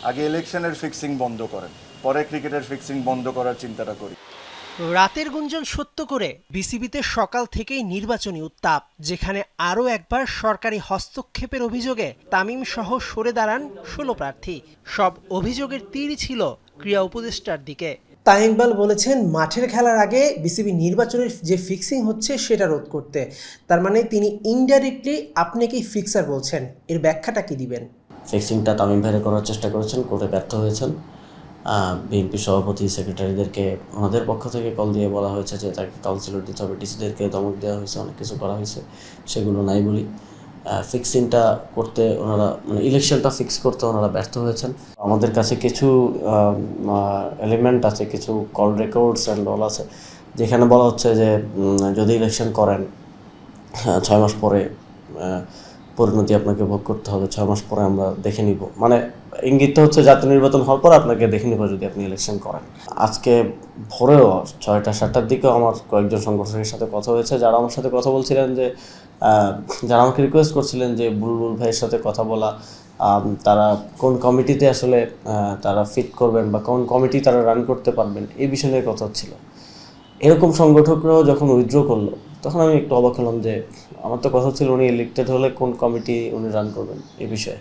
আগে ইলেকশনের ফিক্সিং বন্ধ করেন, পরে ক্রিকেটের ফিক্সিং বন্ধ করার চিন্তাটা করি। রাতের গুঞ্জন সত্য করে বিসিবিতে সকাল থেকেই নির্বাচনী উত্তাপ, যেখানে আরও একবার সরকারি হস্তক্ষেপের অভিযোগে তামিম সহ সরে দাঁড়ান ১৬ প্রার্থী। সব অভিযোগের তীর ছিল ক্রীড়া উপদেষ্টার দিকে। তামিম ইকবাল বলেছেন, মাঠের খেলার আগে বিসিবি নির্বাচনের যে ফিক্সিং হচ্ছে সেটা রোধ করতে। তার মানে তিনি ইনডাইরেক্টলি আপনাকেই ফিক্সার বলছেন। এর ব্যাখ্যাটা কি দিবেন? ফিক্সিংটা তামিম ভাইয়ের করার চেষ্টা করেছেন, করে ব্যর্থ হয়েছেন। বিএনপি সভাপতি, সেক্রেটারিদেরকে ওনাদের পক্ষ থেকে কল দিয়ে বলা হয়েছে যে তাকে কাউন্সিলর দিতে হবে, ডিসিদেরকে ধমক দেওয়া হয়েছে, অনেক কিছু করা হয়েছে, সেগুলো নাই বলি। ফিক্সিংটা করতে ওনারা, মানে ইলেকশনটা ফিক্স করতে ওনারা ব্যর্থ হয়েছেন। আমাদের কাছে কিছু এলিমেন্ট আছে, কিছু কল রেকর্ডস অ্যান্ড অল আছে, যেখানে বলা হচ্ছে যে যদি ইলেকশন করেন 6 মাস পরে পরিণতি আপনাকে ভোগ করতে হবে, 6 মাস পরে আমরা দেখে নিব। মানে ইঙ্গিতটা হচ্ছে জাতীয় নির্বাচন হওয়ার পর আপনাকে দেখে নিব যদি আপনি ইলেকশন করেন। আজকে ভোরেও 6টা-7টার দিকেও আমার কয়েকজন সংগঠনের সাথে কথা হয়েছে, যারা আমার সাথে কথা বলছিলেন যে যারা আমাকে রিকোয়েস্ট করছিলেন যে বুলবুল ভাইয়ের সাথে কথা বলা, তারা কোন কমিটিতে আসলে তারা ফিট করবেন বা কোন কমিটি তারা রান করতে পারবেন, এই বিষয় নিয়ে কথা হচ্ছিল। এরকম সংগঠকরাও যখন উইথড্র করলো, তখন আমি একটু অবাক হলাম যে আমার তো কথা ছিল উনি ইলেক্টেড হলে কোন কমিটি উনি রান করবেন এই বিষয়ে।